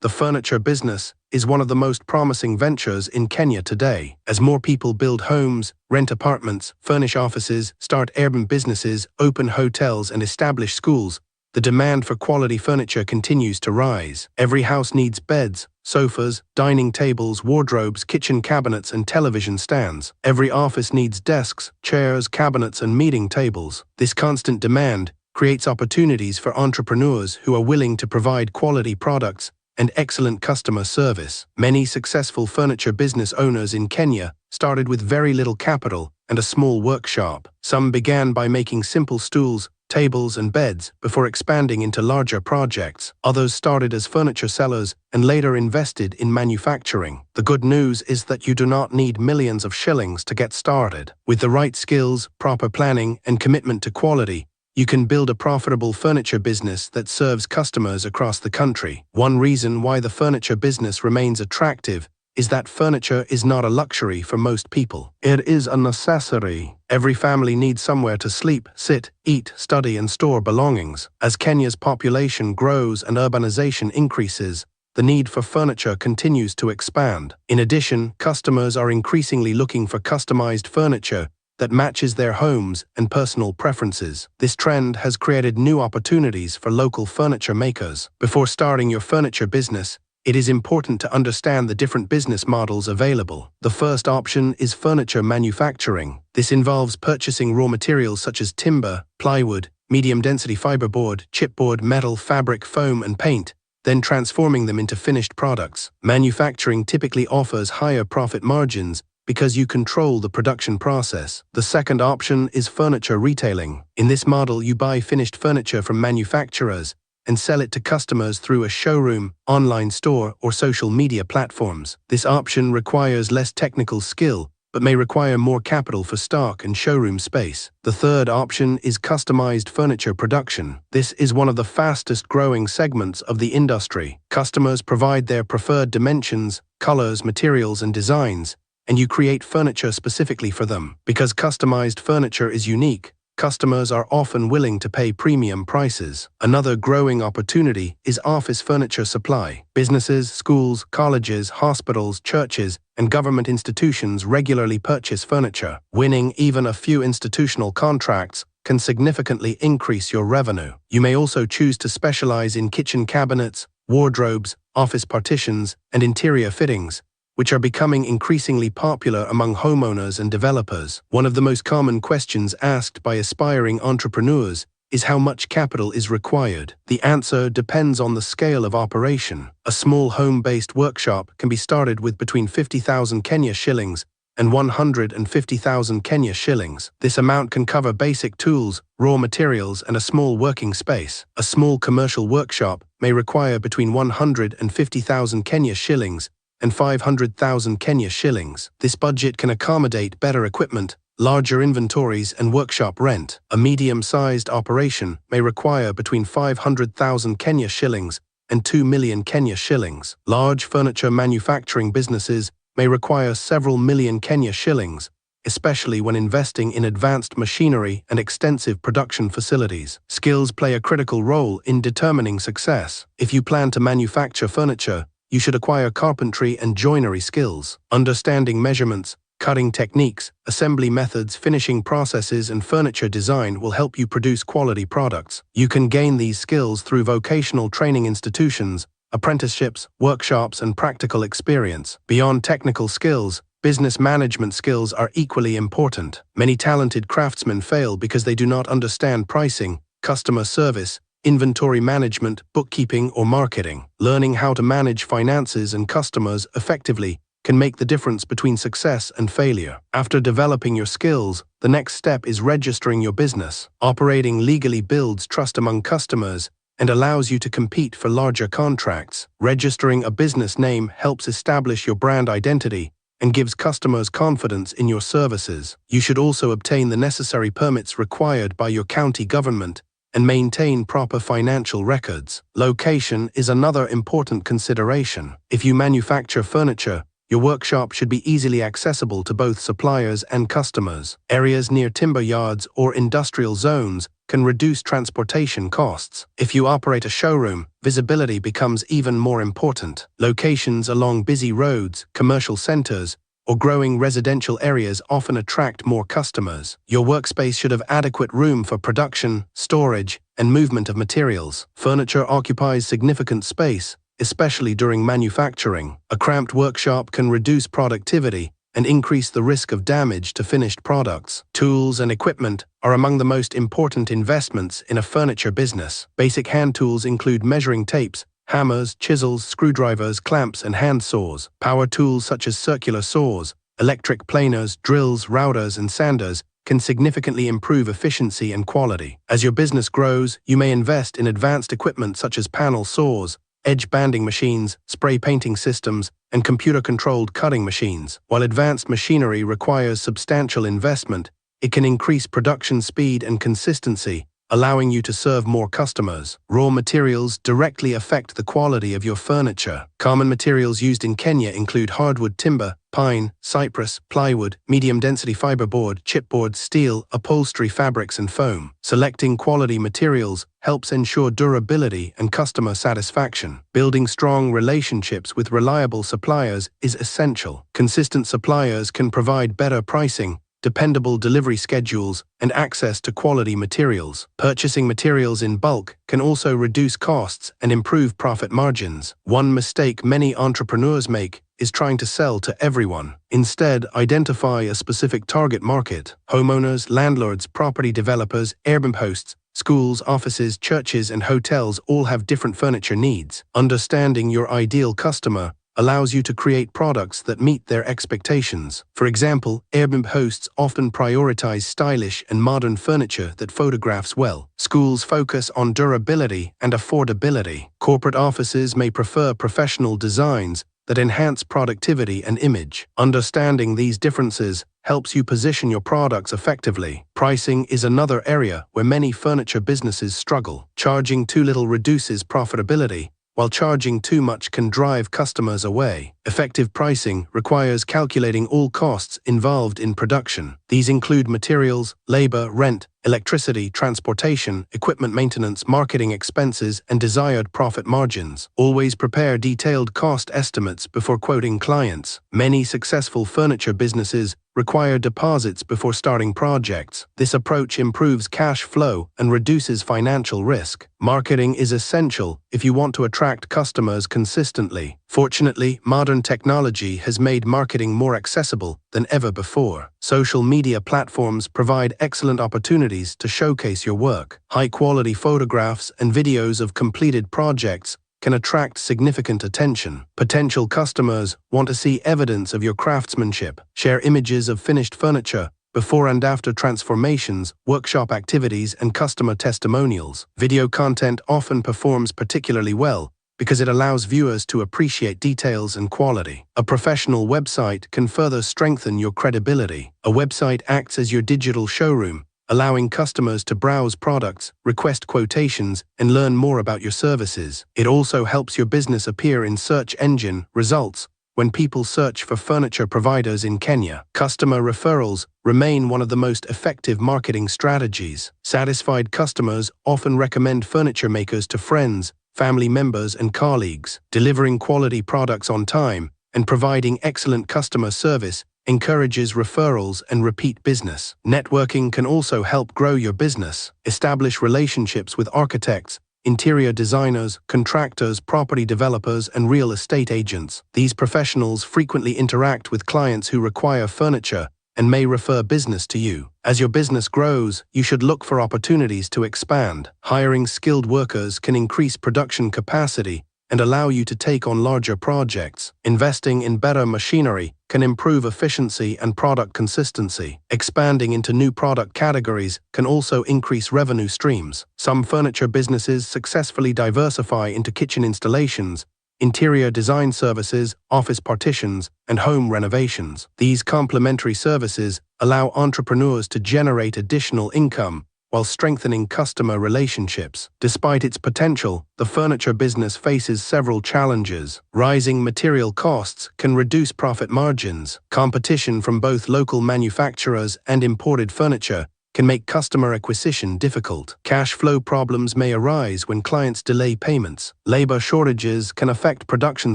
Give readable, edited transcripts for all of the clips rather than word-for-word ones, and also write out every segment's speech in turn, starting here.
The furniture business is one of the most promising ventures in Kenya today. As more people build homes, rent apartments, furnish offices, start Airbnb businesses, open hotels, and establish schools, the demand for quality furniture continues to rise. Every house needs beds, sofas, dining tables, wardrobes, kitchen cabinets, and television stands. Every office needs desks, chairs, cabinets, and meeting tables. This constant demand creates opportunities for entrepreneurs who are willing to provide quality products and excellent customer service. Many successful furniture business owners in Kenya started with very little capital and a small workshop. Some began by making simple stools, tables, and beds before expanding into larger projects. Others started as furniture sellers and later invested in manufacturing. The good news is that you do not need millions of shillings to get started. With the right skills, proper planning, and commitment to quality, you can build a profitable furniture business that serves customers across the country. One reason why the furniture business remains attractive is that furniture is not a luxury for most people. It is a necessity. Every family needs somewhere to sleep, sit, eat, study, and store belongings. As Kenya's population grows and urbanization increases, the need for furniture continues to expand. In addition, customers are increasingly looking for customized furniture that matches their homes and personal preferences. This trend has created new opportunities for local furniture makers. Before starting your furniture business, it is important to understand the different business models available. The first option is furniture manufacturing. This involves purchasing raw materials such as timber, plywood, medium-density fiberboard, chipboard, metal, fabric, foam, and paint, then transforming them into finished products. Manufacturing typically offers higher profit margins because you control the production process. The second option is furniture retailing. In this model, you buy finished furniture from manufacturers and sell it to customers through a showroom, online store, or social media platforms. This option requires less technical skill, but may require more capital for stock and showroom space. The third option is customized furniture production. This is one of the fastest growing segments of the industry. Customers provide their preferred dimensions, colors, materials, and designs, and you create furniture specifically for them. Because customized furniture is unique, customers are often willing to pay premium prices. Another growing opportunity is office furniture supply. Businesses, schools, colleges, hospitals, churches, and government institutions regularly purchase furniture. Winning even a few institutional contracts can significantly increase your revenue. You may also choose to specialize in kitchen cabinets, wardrobes, office partitions, and interior fittings, which are becoming increasingly popular among homeowners and developers. One of the most common questions asked by aspiring entrepreneurs is how much capital is required. The answer depends on the scale of operation. A small home-based workshop can be started with between 50,000 Kenya shillings and 150,000 Kenya shillings. This amount can cover basic tools, raw materials, and a small working space. A small commercial workshop may require between 150,000 Kenya shillings and 500,000 Kenya shillings. This budget can accommodate better equipment, larger inventories, and workshop rent. A medium-sized operation may require between 500,000 Kenya shillings and 2 million Kenya shillings. Large furniture manufacturing businesses may require several million Kenya shillings, especially when investing in advanced machinery and extensive production facilities. Skills play a critical role in determining success. If you plan to manufacture furniture, you should acquire carpentry and joinery skills. Understanding measurements, cutting techniques, assembly methods, finishing processes, and furniture design will help you produce quality products. You can gain these skills through vocational training institutions, apprenticeships, workshops, and practical experience. Beyond technical skills, business management skills are equally important. Many talented craftsmen fail because they do not understand pricing, customer service, inventory management, bookkeeping, or marketing. Learning how to manage finances and customers effectively can make the difference between success and failure. After developing your skills, the next step is registering your business. Operating legally builds trust among customers and allows you to compete for larger contracts. Registering a business name helps establish your brand identity and gives customers confidence in your services. You should also obtain the necessary permits required by your county government and maintain proper financial records. Location is another important consideration. If you manufacture furniture, your workshop should be easily accessible to both suppliers and customers. Areas near timber yards or industrial zones can reduce transportation costs. If you operate a showroom, visibility becomes even more important. Locations along busy roads, commercial centers, or growing residential areas often attract more customers. Your workspace should have adequate room for production, storage, and movement of materials. Furniture occupies significant space, especially during manufacturing. A cramped workshop can reduce productivity and increase the risk of damage to finished products. Tools and equipment are among the most important investments in a furniture business. Basic hand tools include measuring tapes, hammers, chisels, screwdrivers, clamps, and hand saws. Power tools such as circular saws, electric planers, drills, routers, and sanders can significantly improve efficiency and quality. As your business grows, you may invest in advanced equipment such as panel saws, edge banding machines, spray painting systems, and computer-controlled cutting machines. While advanced machinery requires substantial investment, it can increase production speed and consistency, allowing you to serve more customers. Raw materials directly affect the quality of your furniture. Common materials used in Kenya include hardwood timber, pine, cypress, plywood, medium-density fiberboard, chipboard, steel, upholstery fabrics, and foam. Selecting quality materials helps ensure durability and customer satisfaction. Building strong relationships with reliable suppliers is essential. Consistent suppliers can provide better pricing, dependable delivery schedules, and access to quality materials. Purchasing materials in bulk can also reduce costs and improve profit margins. One mistake many entrepreneurs make is trying to sell to everyone. Instead, identify a specific target market. Homeowners, landlords, property developers, Airbnb hosts, schools, offices, churches, and hotels all have different furniture needs. Understanding your ideal customer allows you to create products that meet their expectations. For example, Airbnb hosts often prioritize stylish and modern furniture that photographs well. Schools focus on durability and affordability. Corporate offices may prefer professional designs that enhance productivity and image. Understanding these differences helps you position your products effectively. Pricing is another area where many furniture businesses struggle. Charging too little reduces profitability, while charging too much can drive customers away. Effective pricing requires calculating all costs involved in production. These include materials, labor, rent, electricity, transportation, equipment maintenance, marketing expenses, and desired profit margins. Always prepare detailed cost estimates before quoting clients. Many successful furniture businesses require deposits before starting projects. This approach improves cash flow and reduces financial risk. Marketing is essential if you want to attract customers consistently. Fortunately, modern technology has made marketing more accessible than ever before. Social media platforms provide excellent opportunities to showcase your work. High-quality photographs and videos of completed projects can attract significant attention. Potential customers want to see evidence of your craftsmanship. Share images of finished furniture, before and after transformations, workshop activities, and customer testimonials. Video content often performs particularly well because it allows viewers to appreciate details and quality. A professional website can further strengthen your credibility. A website acts as your digital showroom, allowing customers to browse products, request quotations, and learn more about your services. It also helps your business appear in search engine results when people search for furniture providers in Kenya. Customer referrals remain one of the most effective marketing strategies. Satisfied customers often recommend furniture makers to friends, family members, and colleagues. Delivering quality products on time and providing excellent customer service encourages referrals and repeat business. Networking can also help grow your business. Establish relationships with architects, interior designers, contractors, property developers, and real estate agents. These professionals frequently interact with clients who require furniture and may refer business to you. As your business grows, you should look for opportunities to expand. Hiring skilled workers can increase production capacity and allow you to take on larger projects. Investing in better machinery can improve efficiency and product consistency. Expanding into new product categories can also increase revenue streams. Some furniture businesses successfully diversify into kitchen installations, interior design services, office partitions, and home renovations. These complementary services allow entrepreneurs to generate additional income while strengthening customer relationships. Despite its potential, the furniture business faces several challenges. Rising material costs can reduce profit margins. Competition from both local manufacturers and imported furniture can make customer acquisition difficult. Cash flow problems may arise when clients delay payments. Labor shortages can affect production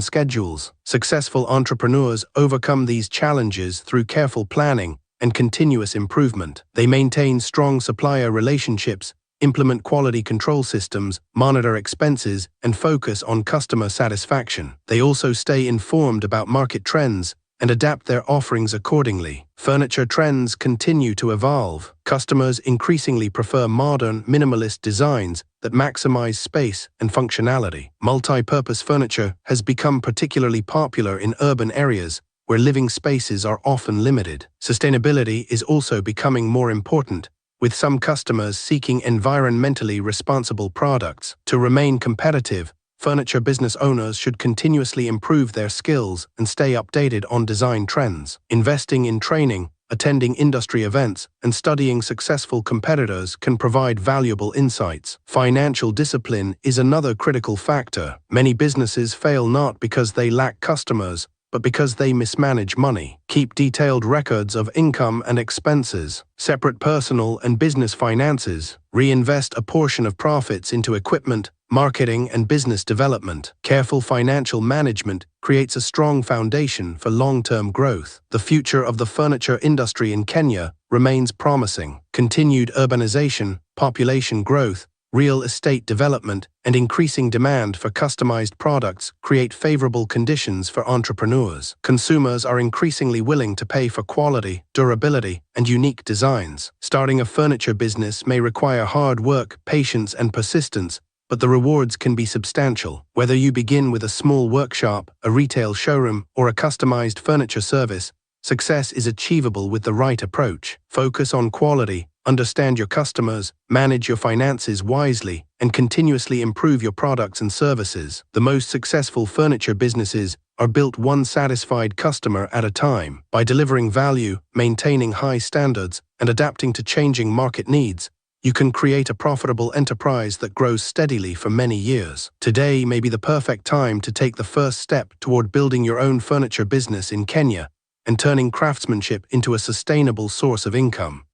schedules. Successful entrepreneurs overcome these challenges through careful planning and continuous improvement. They maintain strong supplier relationships, implement quality control systems, monitor expenses, and focus on customer satisfaction. They also stay informed about market trends and adapt their offerings accordingly. Furniture trends continue to evolve. Customers increasingly prefer modern, minimalist designs that maximize space and functionality. Multi-purpose furniture has become particularly popular in urban areas where living spaces are often limited. Sustainability is also becoming more important, with some customers seeking environmentally responsible products. To remain competitive, furniture business owners should continuously improve their skills and stay updated on design trends. Investing in training, attending industry events, and studying successful competitors can provide valuable insights. Financial discipline is another critical factor. Many businesses fail not because they lack customers, but because they mismanage money. Keep detailed records of income and expenses. Separate personal and business finances. Reinvest a portion of profits into equipment, marketing, and business development. Careful financial management creates a strong foundation for long-term growth. The future of the furniture industry in Kenya remains promising. Continued urbanization, population growth, real estate development, and increasing demand for customized products create favorable conditions for entrepreneurs. Consumers are increasingly willing to pay for quality, durability, and unique designs. Starting a furniture business may require hard work, patience, and persistence, but the rewards can be substantial. Whether you begin with a small workshop, a retail showroom, or a customized furniture service, success is achievable with the right approach. Focus on quality, understand your customers, manage your finances wisely, and continuously improve your products and services. The most successful furniture businesses are built one satisfied customer at a time. By delivering value, maintaining high standards, and adapting to changing market needs, you can create a profitable enterprise that grows steadily for many years. Today may be the perfect time to take the first step toward building your own furniture business in Kenya and turning craftsmanship into a sustainable source of income.